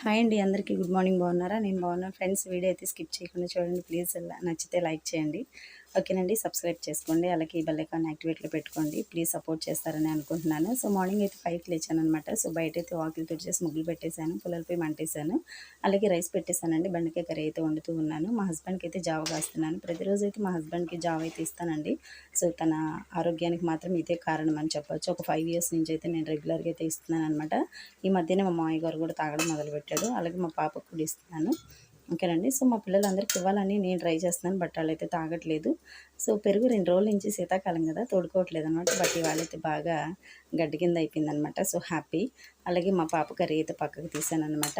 Hi అండి, అందరికీ good morning. బాగున్నారా? నేను బాగున్నాను ఫ్రెండ్స్. వీడియో అయితే స్కిప్ చేయకుండా చూడండి ప్లీజ్. నచ్చితే లైక్ చేయండి, ఓకేనండి. సబ్స్క్రైబ్ చేసుకోండి, అలాగే బెల్ ఐకాన్ యాక్టివేట్లో పెట్టుకోండి. ప్లీజ్ సపోర్ట్ చేస్తారని అనుకుంటున్నాను. సో మార్నింగ్ అయితే 5కి లేచాను అనమాట. సో బయట అయితే వాకిలు తుడిచేసి ముగ్గులు పెట్టేశాను, పుల్లలపై మంటేశాను, అలాగే రైస్ పెట్టేశానండి. బెండకాయ కర్రీ అయితే వండుతూ ఉన్నాను. మా హస్బెండ్కి అయితే జావ కాస్తున్నాను. ప్రతిరోజు అయితే మా హస్బెండ్కి జావ అయితే ఇస్తానండి. సో తన ఆరోగ్యానికి మాత్రం ఇదే కారణం అని చెప్పొచ్చు. ఒక 5 ఇయర్స్ నుంచి అయితే నేను రెగ్యులర్గా అయితే ఇస్తున్నాను అనమాట. ఈ మధ్యనే మా మామయ్య గారు కూడా తాగడం మొదలుపెట్టాడు, అలాగే మా పాపకు కూడా ఇస్తున్నాను, ఓకేనండి. సో మా పిల్లలందరికీ ఇవ్వాలని నేను ట్రై చేస్తున్నాను, బట్ వాళ్ళైతే తాగట్లేదు. సో పెరుగు 2 రోజుల నుంచి శీతాకాలం కదా తోడుకోవట్లేదు అనమాట, బట్ వాళ్ళైతే బాగా గడ్డి కింద అయిపోయిందనమాట. So happy. అలాగే మా పాప కర్రీ అయితే పక్కకు తీసాను అనమాట.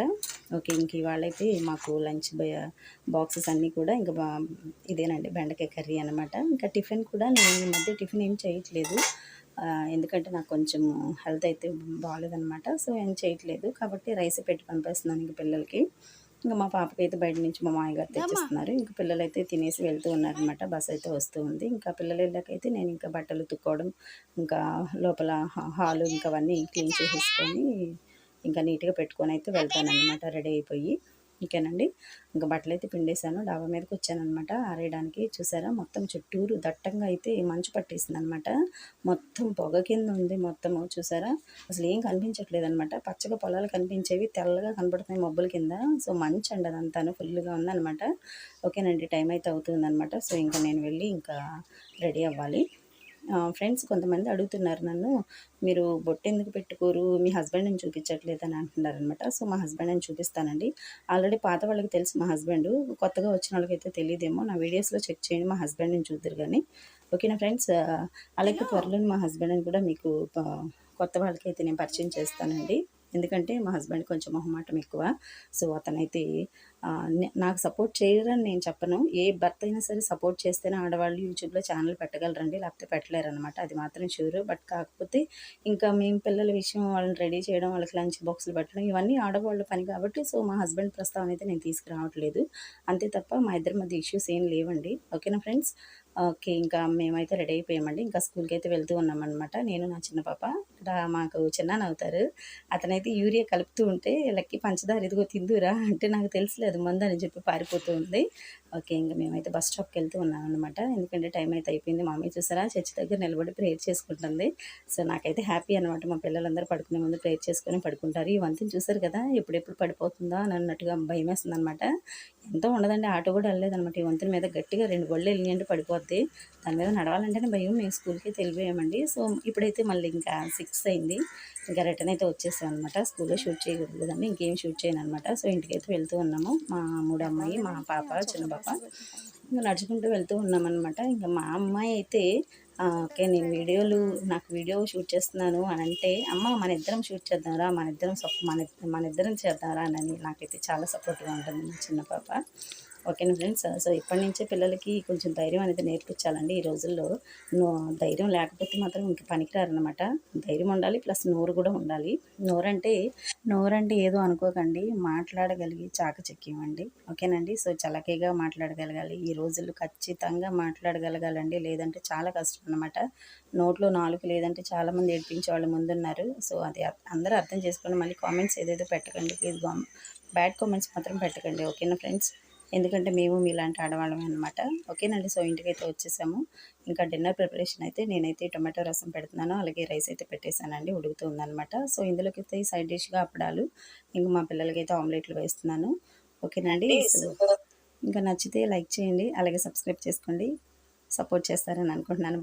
ఓకే, ఇంక ఇవాళైతే మాకు లంచ్ బాక్సెస్ అన్నీ కూడా ఇంకా ఇదేనండి, బెండకాయ కర్రీ అనమాట. ఇంకా టిఫిన్ కూడా నేను ఈ మధ్య టిఫిన్ ఏం చేయట్లేదు, ఎందుకంటే నాకు కొంచెం హెల్త్ అయితే బాగాలేదనమాట. సో ఏం చేయట్లేదు కాబట్టి రైస్ పెట్టి పంపేస్తున్నాను ఇంక పిల్లలకి. ఇంకా మా పాపకి అయితే బయట నుంచి మా మామయ్య గారు తెచ్చిస్తున్నారు. ఇంకా పిల్లలైతే తినేసి వెళ్తూ ఉన్నారనమాట. బస్ అయితే వస్తూ ఉంది. ఇంకా పిల్లలు వెళ్ళాకైతే నేను ఇంకా బట్టలు తుక్కోవడం, ఇంకా లోపల హాలు ఇంకా అవన్నీ క్లీన్ చేసేసుకొని ఇంకా నీట్గా పెట్టుకొని అయితే వెళ్తానన్నమాట రెడీ అయిపోయి. ఓకేనండి. ఇంకా బట్టలు అయితే పిండేశాను, డాబా మీదకి వచ్చానమాట ఆరేయడానికి. చూసారా, మొత్తం చుట్టూరు దట్టంగా అయితే మంచు పట్టేసింది అనమాట. మొత్తం పొగ కింద ఉంది మొత్తము. చూసారా, అసలు ఏం కనిపించట్లేదు అనమాట. పచ్చగా పొలాలు కనిపించేవి తెల్లగా కనపడుతున్నాయి మబ్బుల కింద. సో మంచు అండి అదంతాను, ఫుల్గా ఉందన్నమాట. ఓకేనండి, టైం అయితే అవుతుందన్నమాట. సో ఇంకా నేను వెళ్ళి ఇంకా రెడీ అవ్వాలి. ఫ్రెండ్స్ కొంతమంది అడుగుతున్నారు నన్ను, మీరు బొట్టెందుకు పెట్టుకోరు, మీ హస్బెండ్ని చూపించట్లేదని అంటున్నారనమాట. సో మా హస్బెండ్ని చూపిస్తానండి. ఆల్రెడీ పాత వాళ్ళకి తెలుసు మా హస్బెండ్, కొత్తగా వచ్చిన వాళ్ళకైతే తెలియదేమో. నా వీడియోస్లో చెక్ చేయండి, మా హస్బెండ్ని చూద్దరు కానీ. ఓకేనా ఫ్రెండ్స్. అలాగే త్వరలో మా హస్బెండ్ని కూడా మీకు కొత్త వాళ్ళకైతే నేను పరిచయం చేస్తానండి. ఎందుకంటే మా హస్బెండ్ కొంచెం మొహమాటం ఎక్కువ. సో అతనైతే నాకు సపోర్ట్ చేయరని నేను చెప్పను. ఏ భర్త అయినా సరే సపోర్ట్ చేస్తేనే ఆడవాళ్ళు యూట్యూబ్లో ఛానల్ పెట్టగలరండి, లేకపోతే పెట్టలేరు అనమాట. అది మాత్రం షూర్. బట్ కాకపోతే ఇంకా మేము పిల్లల విషయం, వాళ్ళని రెడీ చేయడం, వాళ్ళకి లంచ్ బాక్సులు పెట్టడం, ఇవన్నీ ఆడవాళ్ళ పని కాబట్టి సో మా హస్బెండ్ ప్రస్తావన అయితే నేను తీసుకురావట్లేదు. అంతే తప్ప మా ఇద్దరి మధ్య ఇష్యూస్ ఏం లేవండి. ఓకేనా ఫ్రెండ్స్. ఓకే, ఇంకా మేమైతే రెడీ అయిపోయామండి. ఇంకా స్కూల్కి అయితే వెళ్తూ ఉన్నామన్నమాట, నేను నా చిన్న పాప. ఇక్కడ మాకు చిన్నాన్న అవుతారు. అతనైతే యూరియా కలుపుతూ ఉంటే లక్కి పంచదార ఇదిగో తిందురా అంటే నాకు తెలిసలేదు మందని చెప్పి పారిపోతూ ఉంది. ఓకే, ఇంకా మేమైతే బస్ స్టాప్కి వెళ్తూ ఉన్నాం అనమాట. ఎందుకంటే టైం అయితే అయిపోయింది. మామయ్య చూసారా చర్చి దగ్గర నిలబడి ప్రేయర్ చేసుకుంటుంది. సో నాకైతే హ్యాపీ అనమాట. మా పిల్లలందరూ పడుకునే ముందు ప్రేయర్ చేసుకొని పడుకుంటారు. ఈ వంతుని చూసారు కదా, ఎప్పుడెప్పుడు పడిపోతుందా అని అన్నట్టుగా భయం వేస్తుంది అనమాట. ఎంతో ఉండదండి, ఆటో కూడా వెళ్ళలేదనమాట. ఈ వంతుని మీద గట్టిగా 2 బళ్ళు వెళ్ళినాయంటే పడిపోద్ది. దాని మీద నడవాలంటేనే భయం. మేము స్కూల్కి వెళ్ళిపోయామండి. సో ఇప్పుడైతే మళ్ళీ ఇంకా 6 అయింది. ఇంకా రిటర్న్ అయితే వచ్చేసాం అనమాట. స్కూల్లో షూట్ చేయకూడదు కదండి, ఇంకేం షూట్ చేయను అనమాట. సో ఇంటికైతే వెళ్తూ ఉన్నాము. మా 3 అమ్మాయి, మా పాప, చిన్న పాప, ఇంకా నడుచుకుంటూ వెళ్తూ ఉన్నామన్నమాట. ఇంకా మా అమ్మాయి అయితే ఓకే, నేను నాకు వీడియో షూట్ చేస్తున్నాను అని అంటే, అమ్మ మన ఇద్దరం షూట్ చేద్దాంరా, మన ఇద్దరం చేద్దాంరా అని నాకైతే చాలా సపోర్ట్గా ఉంటుంది మా చిన్న పాప. ఓకేనా ఫ్రెండ్స్. సో ఇప్పటి నుంచే పిల్లలకి కొంచెం ధైర్యం అనేది నేర్పించాలండి. ఈ రోజుల్లో ధైర్యం లేకపోతే మాత్రం ఇంక పనికిరారనమాట. ధైర్యం ఉండాలి, ప్లస్ నోరు కూడా ఉండాలి. నోరంటే ఏదో అనుకోకండి, మాట్లాడగలిగి చాకచక్యం అండి. ఓకేనండి. సో చలకగా మాట్లాడగలగాలి. ఈ రోజుల్లో ఖచ్చితంగా మాట్లాడగలగాలండి, లేదంటే చాలా కష్టం అనమాట. నోట్లో నాలుక లేదంటే చాలామంది ఏడిపించే వాళ్ళు ముందున్నారు. సో అది అందరూ అర్థం చేసుకోండి. మళ్ళీ కామెంట్స్ ఏదేదో పెట్టకండి ప్లీజ్. బ్యాడ్ కామెంట్స్ మాత్రం పెట్టకండి, ఓకేనా ఫ్రెండ్స్. ఎందుకంటే మేము మీలాంటి ఆడవాళ్ళమే అనమాట. ఓకేనండి. సో ఇంటికైతే వచ్చేసాము. ఇంకా డిన్నర్ ప్రిపరేషన్ అయితే నేనైతే టొమాటో రసం పెడుతున్నాను, అలాగే రైస్ అయితే పెట్టేశానండి, ఉడుకుతుందనమాట. సో ఇందులోకి అయితే సైడ్ డిష్గా అప్పడాలు, ఇంకా మా పిల్లలకైతే ఆమ్లెట్లు వేస్తున్నాను. ఓకేనండి. సో ఇంకా నచ్చితే లైక్ చేయండి, అలాగే సబ్స్క్రైబ్ చేసుకోండి. సపోర్ట్ చేస్తారని అనుకుంటున్నాను.